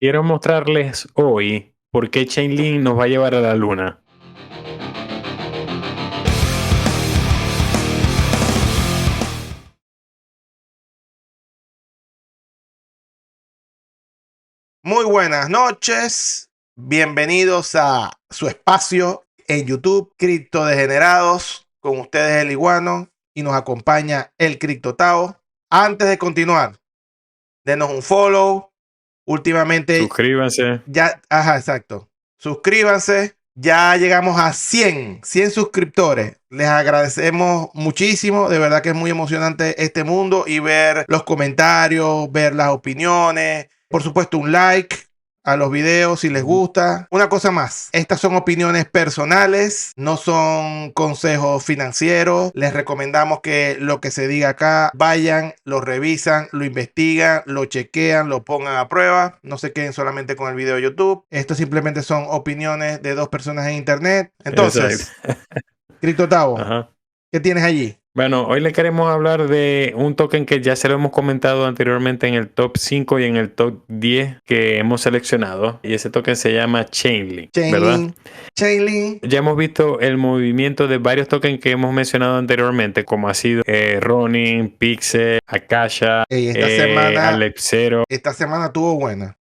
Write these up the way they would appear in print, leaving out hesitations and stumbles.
Quiero mostrarles hoy por qué Chainlink nos va a llevar a la luna. Muy buenas noches, bienvenidos a su espacio en YouTube, Cripto Degenerados, con ustedes el Iguano y nos acompaña el Cripto Tao. Antes de continuar, denos un follow. Últimamente Suscríbanse. exacto. Suscríbanse. Ya llegamos a 100 suscriptores. Les agradecemos muchísimo. De verdad que es muy emocionante este mundo y ver los comentarios, ver las opiniones. Por supuesto, un like a los videos si les gusta. Una cosa más, estas son opiniones personales, no son consejos financieros. Les recomendamos que lo que se diga acá, vayan, lo revisan, lo investigan, lo chequean, lo pongan a prueba. No se queden solamente con el video de YouTube. Esto simplemente son opiniones de dos personas en internet. Entonces, Cripto Tao, ¿qué tienes allí? Bueno, hoy le queremos hablar de un token que ya se lo hemos comentado anteriormente en el top 5 y en el top 10 que hemos seleccionado. Y ese token se llama Chainlink, ¿verdad? Chainlink. Ya hemos visto el movimiento de varios tokens que hemos mencionado anteriormente, como ha sido Ronin, Pixel, Akasha, Alexero. Esta semana estuvo buena.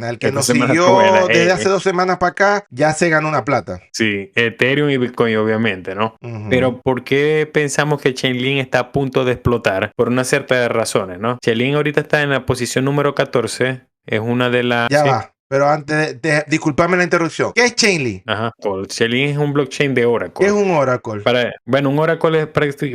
El que nos siguió desde hace 2 semanas para acá ya se ganó una plata. Sí, Ethereum y Bitcoin obviamente, ¿no? Pero ¿por qué pensamos que Chainlink está a punto de explotar? Por una cierta razones, ¿no? Chainlink ahorita está en la posición número 14. Es una de las... Ya va. Pero antes disculpame la interrupción. ¿Qué es Chainlink? Chainlink es un blockchain de Oracle. ¿Qué es un Oracle? Un Oracle es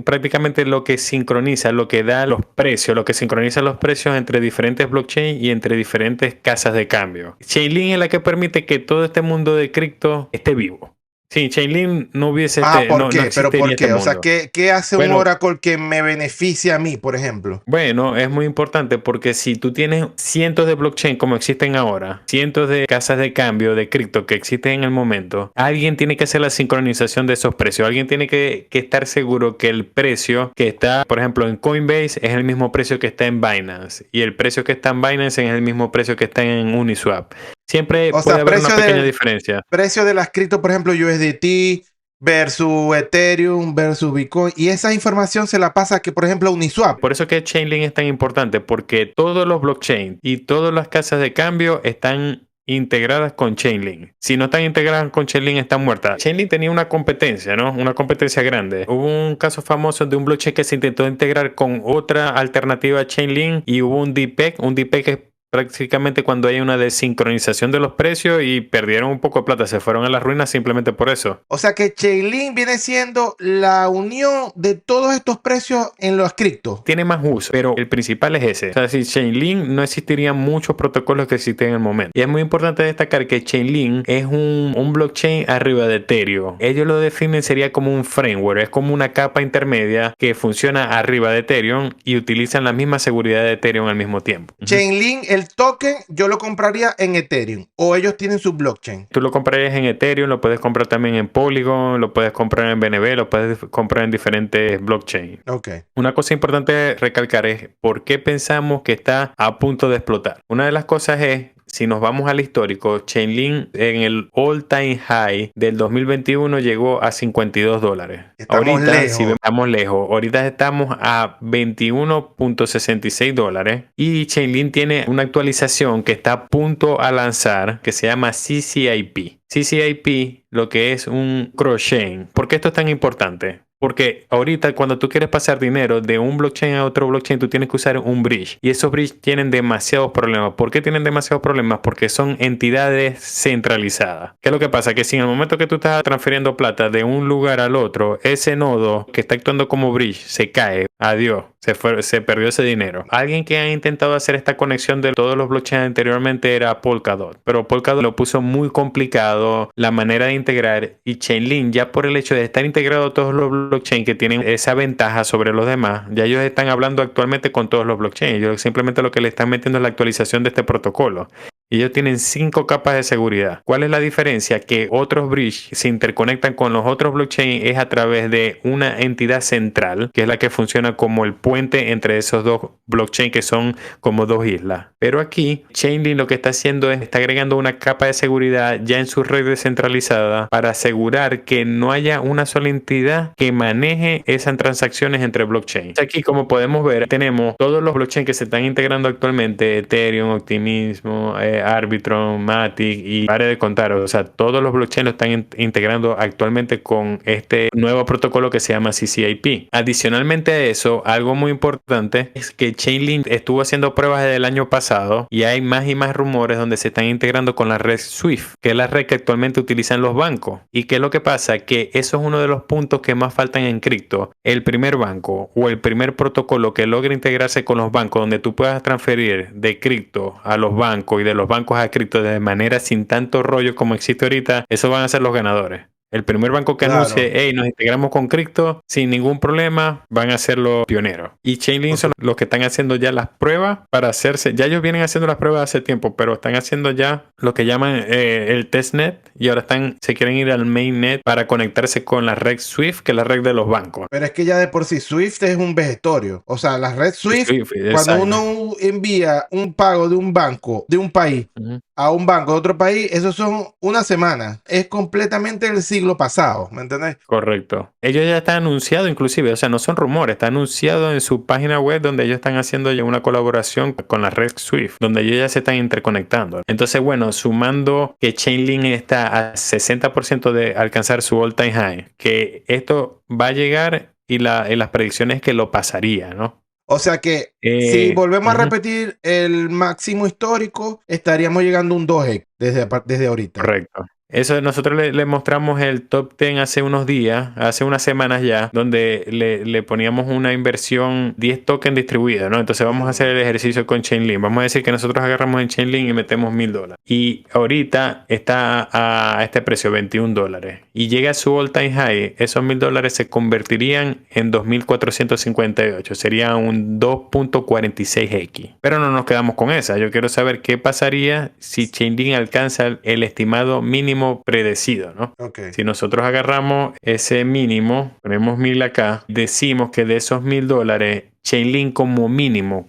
prácticamente lo que sincroniza, lo que da los precios, lo que sincroniza los precios entre diferentes blockchains y entre diferentes casas de cambio. Chainlink es la que permite que todo este mundo de cripto esté vivo. Sí, Chainlink no hubiese... ¿Por qué? ¿Pero por qué? O sea, ¿qué hace un Oracle que me beneficia a mí, por ejemplo? Bueno, es muy importante porque si tú tienes cientos de blockchain como existen ahora, cientos de casas de cambio de cripto que existen en el momento, alguien tiene que hacer la sincronización de esos precios. Alguien tiene que estar seguro que el precio que está, por ejemplo, en Coinbase es el mismo precio que está en Binance. Y el precio que está en Binance es el mismo precio que está en Uniswap. Siempre puede haber una pequeña diferencia. Precio de las cripto, por ejemplo, USDT versus Ethereum versus Bitcoin. Y esa información se la pasa que, por ejemplo, a Uniswap. Por eso que Chainlink es tan importante, porque todos los blockchains y todas las casas de cambio están integradas con Chainlink. Si no están integradas con Chainlink, están muertas. Chainlink tenía una competencia, ¿no? Una competencia grande. Hubo un caso famoso de un blockchain que se intentó integrar con otra alternativa a Chainlink y hubo un DPEG. Un DPEG es prácticamente cuando hay una desincronización de los precios y perdieron un poco de plata, se fueron a las ruinas simplemente por eso. O sea que Chainlink viene siendo la unión de todos estos precios en los criptos. Tiene más uso, pero el principal es ese. O sea, sin Chainlink no existirían muchos protocolos que existen en el momento. Y es muy importante destacar que Chainlink es un blockchain arriba de Ethereum. Ellos lo definen sería como un framework, es como una capa intermedia que funciona arriba de Ethereum y utilizan la misma seguridad de Ethereum al mismo tiempo. Chainlink, el token, yo lo compraría en Ethereum o ellos tienen su blockchain. Tú lo comprarías en Ethereum, lo puedes comprar también en Polygon, lo puedes comprar en BNB, lo puedes comprar en diferentes blockchains. Una cosa importante recalcar es por qué pensamos que está a punto de explotar. Una de las cosas es, si nos vamos al histórico, Chainlink en el all-time high del 2021 llegó a $52. Estamos lejos. Ahorita estamos a $21.66 y Chainlink tiene una actualización que está a punto a lanzar que se llama CCIP. CCIP, lo que es un cross-chain. ¿Por qué esto es tan importante? Porque ahorita cuando tú quieres pasar dinero de un blockchain a otro blockchain, tú tienes que usar un bridge. Y esos bridges tienen demasiados problemas. ¿Por qué tienen demasiados problemas? Porque son entidades centralizadas. ¿Qué es lo que pasa? Que si en el momento que tú estás transfiriendo plata de un lugar al otro, ese nodo que está actuando como bridge se cae. Adiós. Se perdió ese dinero. Alguien que ha intentado hacer esta conexión de todos los blockchains anteriormente era Polkadot. Pero Polkadot lo puso muy complicado la manera de integrar. Y Chainlink, ya por el hecho de estar integrado a todos los blockchains que tienen esa ventaja sobre los demás, ya ellos están hablando actualmente con todos los blockchains. Ellos simplemente lo que le están metiendo es la actualización de este protocolo. y ellos tienen 5 capas de seguridad. ¿Cuál es la diferencia? Que otros bridge se interconectan con los otros blockchain es a través de una entidad central, que es la que funciona como el puente entre esos dos blockchain que son como dos islas. Pero aquí Chainlink lo que está haciendo es está agregando una capa de seguridad ya en su red descentralizada para asegurar que no haya una sola entidad que maneje esas transacciones entre blockchain. Aquí, como podemos ver, tenemos todos los blockchain que se están integrando actualmente: Ethereum, Optimismo, Arbitrum, Matic, y pare de contar. O sea, todos los blockchain lo están integrando actualmente con este nuevo protocolo que se llama CCIP. Adicionalmente a eso, algo muy importante es que Chainlink estuvo haciendo pruebas desde el año pasado y hay más y más rumores donde se están integrando con la red SWIFT, que es la red que actualmente utilizan los bancos. ¿Y qué es lo que pasa? Que eso es uno de los puntos que más faltan en cripto. El primer banco o el primer protocolo que logre integrarse con los bancos, donde tú puedas transferir de cripto a los bancos y de los bancos a cripto de manera sin tanto rollo como existe ahorita, esos van a ser los ganadores. El primer banco que anuncie, hey, nos integramos con cripto sin ningún problema, van a ser los pioneros. Y Chainlink son los que están haciendo ya las pruebas para hacerse. Ya ellos vienen haciendo las pruebas hace tiempo, pero están haciendo ya lo que llaman el testnet, y ahora se quieren ir al mainnet para conectarse con la red SWIFT, que es la red de los bancos. Pero es que ya de por sí SWIFT es un vegetorio. O sea, la red SWIFT, cuando uno envía un pago de un banco de un país a un banco de otro país, eso son una semana. Es completamente el siglo pasado, ¿me entendés? Correcto. Ellos ya están anunciados inclusive, o sea, no son rumores, está anunciado en su página web donde ellos están haciendo ya una colaboración con la red SWIFT, donde ellos ya se están interconectando. Entonces, bueno, sumando que Chainlink está a 60% de alcanzar su all-time high, que esto va a llegar y las predicciones que lo pasaría, ¿no? O sea que si volvemos a repetir el máximo histórico, estaríamos llegando a un 2x desde ahorita. Correcto. Eso nosotros le mostramos el top 10 hace unos días, hace unas semanas ya, donde le poníamos una inversión 10 tokens distribuida, ¿no? Entonces vamos a hacer el ejercicio con Chainlink. Vamos a decir que nosotros agarramos en Chainlink y metemos $1,000. Y ahorita está a este precio, $21. Y llega a su all-time high, esos $1,000 se convertirían en 2.458. Sería un 2.46x. Pero no nos quedamos con esa. Yo quiero saber qué pasaría si Chainlink alcanza el estimado mínimo predecido, ¿no? Okay. Si nosotros agarramos ese mínimo, ponemos 1,000 acá, decimos que de esos $1,000 Chainlink como mínimo,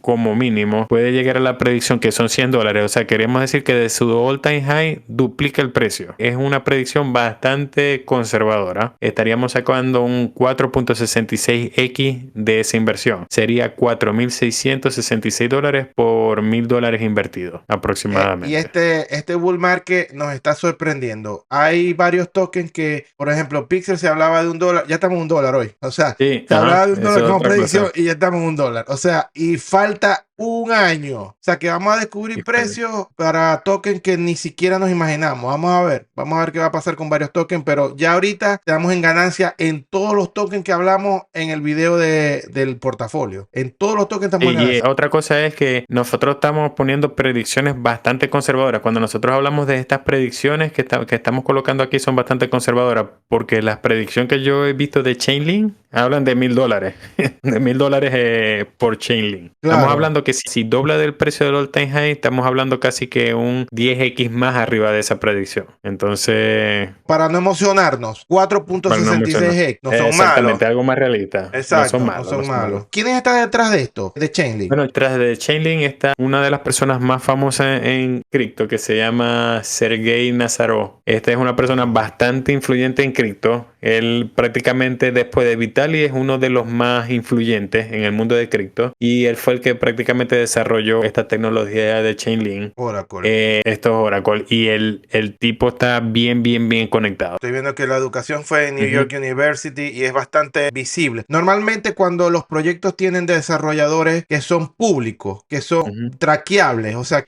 puede llegar a la predicción que son $100. O sea, queremos decir que de su all-time high duplica el precio. Es una predicción bastante conservadora. Estaríamos sacando un 4.66x de esa inversión. Sería $4,666 por $1,000 invertidos aproximadamente. Y este bull market nos está sorprendiendo. Hay varios tokens que, por ejemplo, Pixel se hablaba de $1. Ya estamos en $1 hoy. O sea, sí, se hablaba de $1 como predicción y ya estamos en $1. O sea, y falta un año. O sea, que vamos a descubrir precios para tokens que ni siquiera nos imaginamos. Vamos a ver qué va a pasar con varios tokens, pero ya ahorita estamos en ganancia en todos los tokens que hablamos en el video del portafolio. En todos los tokens estamos en ganancia. Y otra cosa es que nosotros estamos poniendo predicciones bastante conservadoras. Cuando nosotros hablamos de estas predicciones que estamos colocando aquí, son bastante conservadoras, porque las predicciones que yo he visto de Chainlink hablan de $1,000. De $1,000 por Chainlink. Claro. Estamos hablando que si dobla del precio del all-time high, estamos hablando casi que un 10x más arriba de esa predicción. Entonces, para no emocionarnos, 4.66x no son malos. Exactamente, algo más realista. Exacto, no son malos. ¿Quién está detrás de esto? De Chainlink. Bueno, detrás de Chainlink está una de las personas más famosas en cripto, que se llama Sergey Nazarov. Esta es una persona bastante influyente en cripto. Él prácticamente, después de Vitalik, es uno de los más influyentes en el mundo de cripto, y él fue el que prácticamente desarrolló esta tecnología de Chainlink. Oracle. Esto es Oracle, y el tipo está bien conectado. Estoy viendo que la educación fue en New York University y es bastante visible. Normalmente cuando los proyectos tienen desarrolladores que son públicos, que son traqueables, o sea,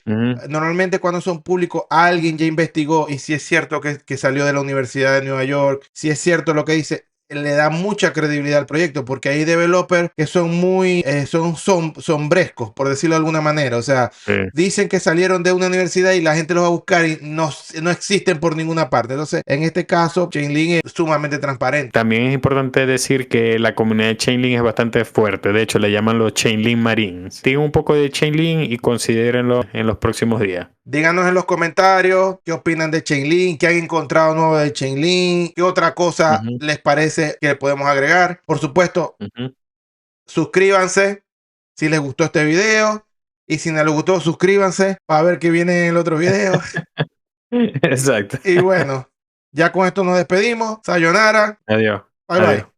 normalmente cuando son públicos alguien ya investigó, y si es cierto que salió de la Universidad de Nueva York, si es cierto lo que dice, le da mucha credibilidad al proyecto, porque hay developers que son muy sombrescos, por decirlo de alguna manera. O sea, dicen que salieron de una universidad y la gente los va a buscar y no existen por ninguna parte. Entonces, en este caso, Chainlink es sumamente transparente. También es importante decir que la comunidad de Chainlink es bastante fuerte. De hecho, le llaman los Chainlink Marines. Digan un poco de Chainlink y considérenlo en los próximos días. Díganos en los comentarios qué opinan de Chainlink, qué han encontrado nuevo de Chainlink, qué otra cosa Ujú, les parece que le podemos agregar. Por supuesto, ujú. suscríbanse si les gustó este video. Y si no les gustó, suscríbanse para ver qué viene en el otro video. Exacto. Y bueno, ya con esto nos despedimos. Sayonara. Adiós. Bye Adiós. bye.